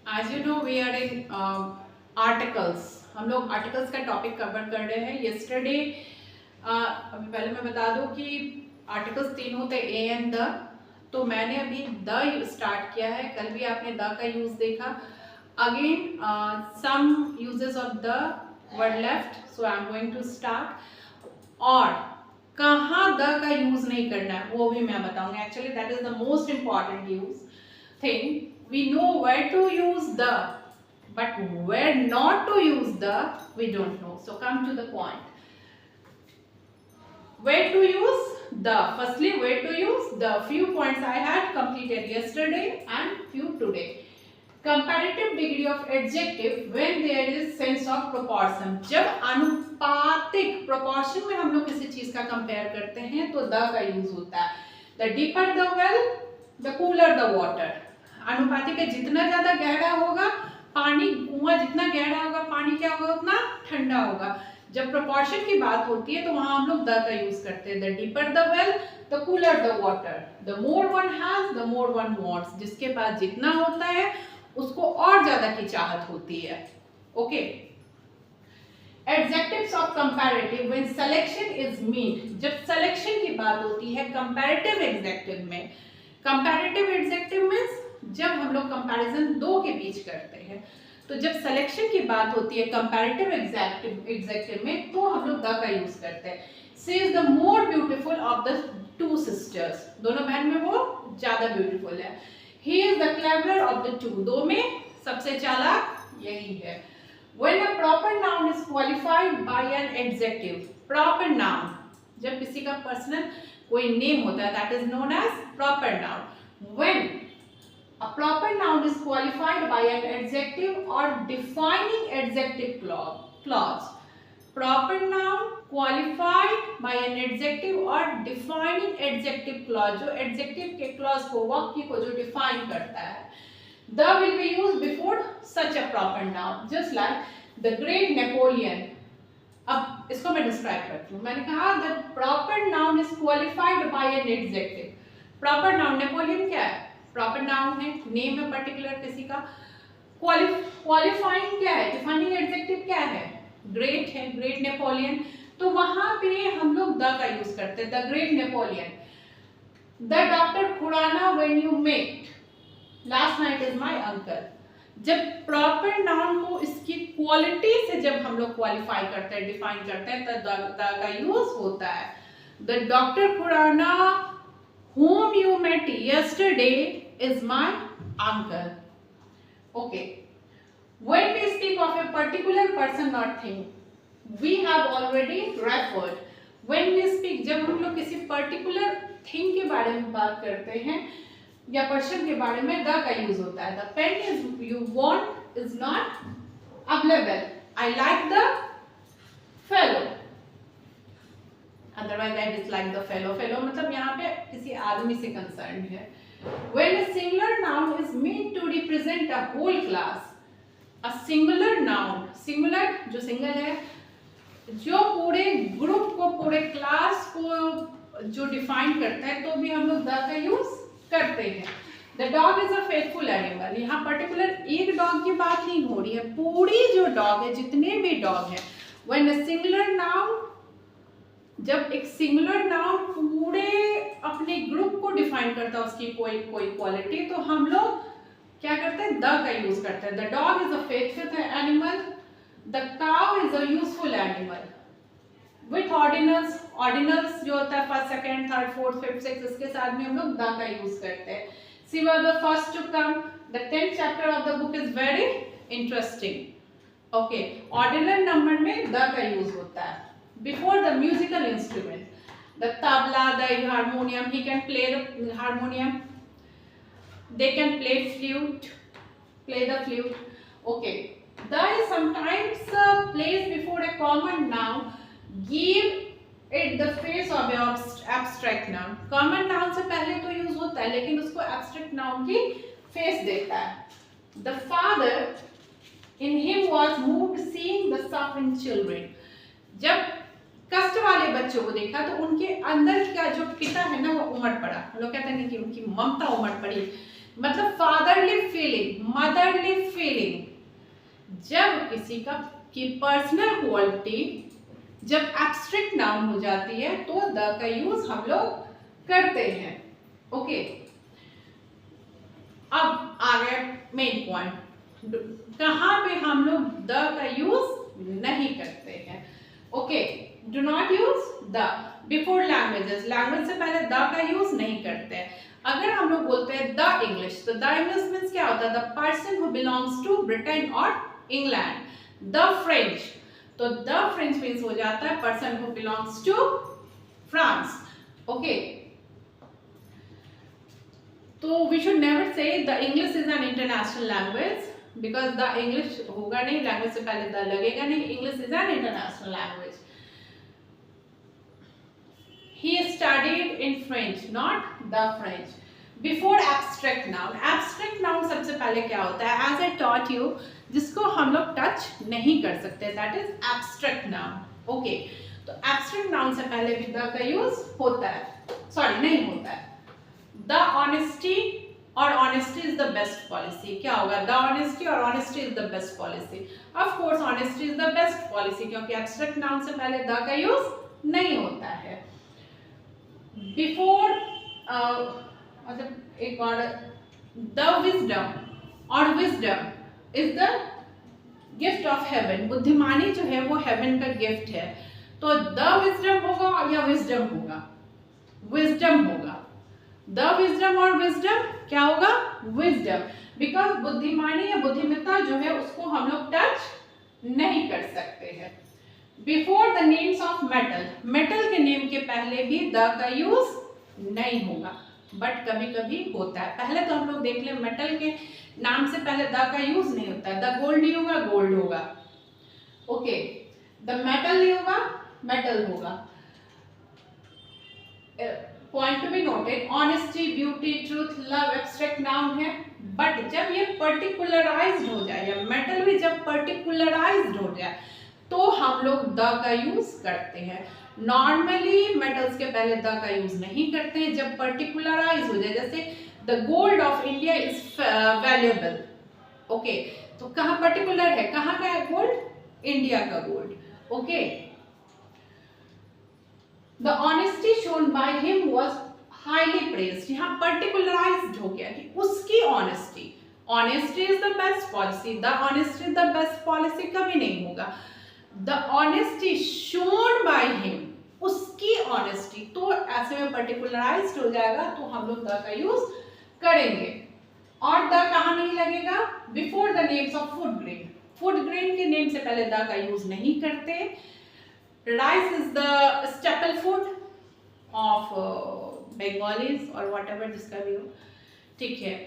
As you know, we are in articles. हम लोग articles का टॉपिक कवर कर रहे हैं. yesterday अभी पहले मैं बता दूं कि आर्टिकल्स तीन होते हैं, ए एंड द. तो मैंने अभी द स्टार्ट किया है. कल भी आपने द का यूज देखा. Again some uses of the word left, so I am going to start. और कहाँ द का यूज नहीं करना है वो भी मैं बताऊंगी. Actually that is the most important use thing. We know where to use the, but where not to use the we don't know. So come to the point. Where to use the? Firstly, where to use the? Few points I had completed yesterday and few today. Comparative degree of adjective when there is sense of proportion. जब अनुपातिक proportion में हम लोग किसी चीज का compare करते हैं तो the का use होता है. The deeper the well, the cooler the water. अनुपातिक है, जितना ज्यादा गहरा होगा पानी, कुआं जितना गहरा होगा पानी क्या होगा उतना ठंडा होगा. जब प्रोपोर्शन की बात होती है तो वहां हम लोग द का यूज करते हैं. The deeper the well, the cooler the water, the more one has, the more one wants. जिसके पास जितना होता है उसको और ज्यादा की चाहत होती है. Okay. Adjectives of comparative when selection is mean. जब सिलेक्शन की बात होती है कंपैरेटिव एडजेक्टिव में, कंपैरेटिव एडजेक्टिव मींस जब हम लोग कंपैरिजन दो के बीच करते हैं, तो जब सिलेक्शन की बात होती है कंपैरेटिव एडजेक्टिव में तो हम लोग द का यूज करते हैं. She is the more beautiful of the two sisters. दोनों बहन में वो ज्यादा ब्यूटीफुल है. He is the cleverer of the two. दो में सबसे चालाक यही है. When a proper noun is qualified by an adjective. Proper noun जब किसी का पर्सनल कोई नेम होता है that is known as proper noun. When a proper noun is qualified by an adjective or defining adjective clause. Proper noun qualified by an adjective or defining adjective clause. जो adjective के clause को, वाक्य को जो define करता है, the will be used before such a proper noun. Just like the great Napoleon. अब इसको मैं describe करती हूँ. मैंने कहा the proper noun is qualified by an adjective. Proper noun Napoleon क्या है? प्रॉपर नाउन है, नेम है पर्टिकुलर किसी का. क्वालिफाइंग क्या है, डिफाइनिंग एडजेक्टिव क्या है, ग्रेट है, ग्रेट नेपोलियन. तो वहां पे हम लोग द का यूज करते हैं. The great Napoleon. The doctor Khurana when you met last night is my uncle. जब प्रॉपर नाउन को इसकी क्वालिटी से जब हम लोग क्वालिफाई करते हैं, डिफाइन करते हैं, तो द का यूज होता है. The doctor Khurana whom you met yesterday is my uncle. Okay. When we speak of a particular person or thing, we have already referred. When we speak, जब हम लोग किसी particular thing के बारे में बात करते हैं या person के बारे में द का यूज होता है. The pen is you want is not available. I like the fellow. Otherwise I dislike the fellow. Fellow मतलब यहाँ पे किसी आदमी से कंसर्न है. When a singular noun is meant to represent a whole class, a singular noun, singular जो single है, जो पूरे ग्रुप को, पूरे क्लास को जो डिफाइन करता है, तो भी हम लोग द का यूज करते हैं. The dog is a faithful animal. यहाँ पर्टिकुलर एक डॉग की बात नहीं हो रही है, पूरी जो डॉग है, जितने भी डॉग है. When a singular noun, जब एक सिंगुलर नाउन पूरे अपने ग्रुप को डिफाइन करता है, उसकी कोई क्वालिटी, तो हम लोग क्या करते हैं, द का यूज करते हैं. The dog is a faithful animal. The cow is a useful animal. With ordinals, ordinals जो होता है first, second, third, fourth, fifth, sixth, इसके साथ में हम लोग द का यूज करते हैं. She was the first to come. The 10th chapter of the book is very interesting. Okay. Ordinal number में द का यूज होता है. Before the musical instrument, the tabla, the harmonium, he can play the harmonium. They can play flute, play the flute. Okay. The is sometimes placed before a common noun, give it the face of a abstract noun. Common noun से पहले तो use होता है, लेकिन उसको abstract noun की face देता है. The father in him was moved seeing the suffering children. जब कष्ट वाले बच्चों को देखा तो उनके अंदर का जो पिता है ना वो उमड़ पड़ा. हम लोग कहते हैं कि उनकी ममता उमड़ पड़ी. मतलब फादरली फीलिंग, मदरली फीलिंग। जब किसी का की पर्सनल क्वालिटी जब एब्स्ट्रैक्ट नाउन हो जाती है तो द का यूज हम लोग करते हैं। ओके, अब आ गया मेन पॉइंट, कहाँ पे हम लोग द का यूज नहीं करते हैं। Okay, do not use the before languages, language से पहले द का यूज नहीं करते हैं। अगर हम लोग बोलते हैं द इंग्लिश, तो द इंग्लिश मीन्स क्या होता है, the person who belongs to Britain और इंग्लैंड। द फ्रेंच, तो द फ्रेंच मीन्स हो जाता है person who belongs to France. Okay, तो we should never say the English is an international language, because the English होगा नहीं, language से पहले द लगेगा नहीं, English is an international language. He studied in French, not the French. Before abstract noun, abstract noun सबसे पहले क्या होता है, as I taught you, जिसको हम लोग टच नहीं कर सकते, that is abstract noun. Okay, तो abstract noun से पहले भी the का यूज होता है, सॉरी नहीं होता है। The honesty और honesty is the best policy, क्या होगा, the honesty और honesty is the best policy. Of course honesty is the best policy, क्योंकि abstract noun से पहले the का यूज नहीं होता है। बिफोर मतलब एक और, द विजडम और wisdom is the gift of haven, बुद्धिमानी जो है वो हेवन का गिफ्ट है। तो द विजडम होगा या विजडम होगा, विजडम होगा। द विजडम और विजडम क्या होगा, विजडम, बिकॉज बुद्धिमानी या बुद्धिमत्ता जो है उसको हम लोग टच नहीं कर सकते हैं। Before the names of metal, metal के नेम के पहले भी द का यूज नहीं होगा, बट कभी कभी होता है। पहले तो हम लोग देख लें, मेटल के नाम से पहले द का यूज नहीं होता है, द गोल्ड नहीं होगा, गोल्ड होगा। ओके, द मेटल नहीं होगा, मेटल होगा। Point to be noted, honesty, beauty, truth, love abstract noun है, बट जब ये पर्टिकुलराइज्ड हो जाए, या मेटल भी जब पर्टिकुलराइज्ड हो जाए तो हम लोग द का यूज करते हैं। नॉर्मली मेटल्स के पहले द का यूज नहीं करते हैं, जब पर्टिकुलराइज हो जाए, जैसे the gold of India is valuable. Okay, तो कहाँ पर्टिकुलर है, कहाँ का है गोल्ड, इंडिया का gold. Okay, the honesty shown by him was highly praised, यहाँ पर्टिकुलराइज्ड हो गया कि उसकी honesty, honesty is the best policy, the honesty is the best policy कभी नहीं होगा। The honesty shown by him, उसकी ऑनेस्टी, तो ऐसे में पर्टिकुलराइज्ड हो जाएगा, तो हम लोग द का यूज करेंगे। और द कहाँ नहीं लगेगा, before the names of food grain, food grain के नेम से पहले द का यूज नहीं करते। Rice is the staple food of Bengalis और वॉट एवर जिसका भी हो, ठीक है।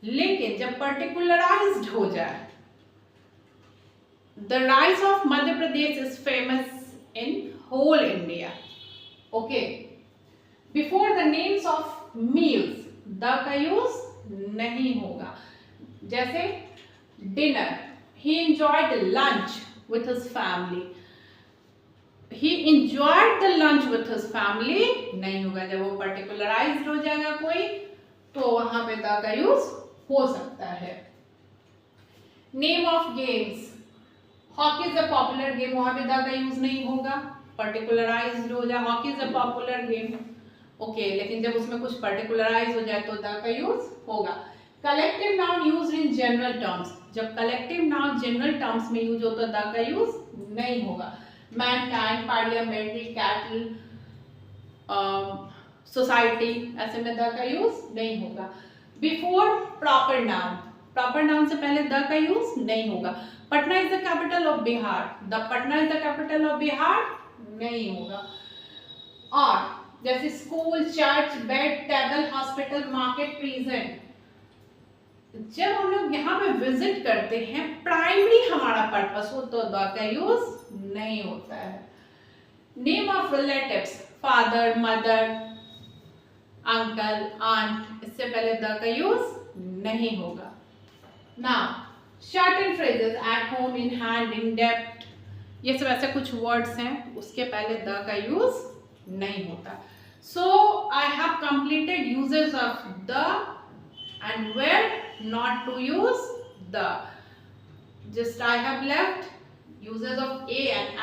लेकिन जब पर्टिकुलराइज्ड हो जाए, the rice of Madhya Pradesh is famous in whole India. Okay, before the names of meals the का यूज नहीं होगा, जैसे dinner, he enjoyed lunch with his family, he enjoyed the lunch with his family नहीं होगा। जब वो पर्टिकुलराइज्ड हो जाएगा कोई, तो वहां पे द का यूज हो सकता है। Name of games, hockey is a popular game, वहां पे द का यूज नहीं होगा, पर्टिकुलराइज्ड हो जाए, hockey is a popular game. Okay, लेकिन जब उसमें कुछ पर्टिकुलराइज हो जाए तो द का यूज होगा। Collective noun used in general terms, जब कलेक्टिव नाउन जनरल टर्म्स में यूज होता है द का यूज नहीं होगा। मैनकाइंड, पार्लियामेंट्री, कैटल, सोसाइटी, ऐसे में द का यूज नहीं होगा। Before proper noun, proper noun से पहले द का यूज नहीं होगा। Patna is the capital of Bihar, the Patna is the capital of Bihar नहीं होगा। और जैसे school, church, bed, table, hospital, market, prison, जब हम लोग यहाँ पे विजिट करते हैं, प्राइमरी हमारा पर्पस हो, तो द का यूज नहीं होता है। Name of relatives, father, mother, uncle, aunt, इससे पहले द का यूज नहीं होगा। Now short and phrases, at home, in hand, in depth, ये सब ऐसे कुछ वर्ड्स हैं, उसके पहले द का यूज नहीं होता। So I have completed uses of the and where not to use the. Just I have left uses of a and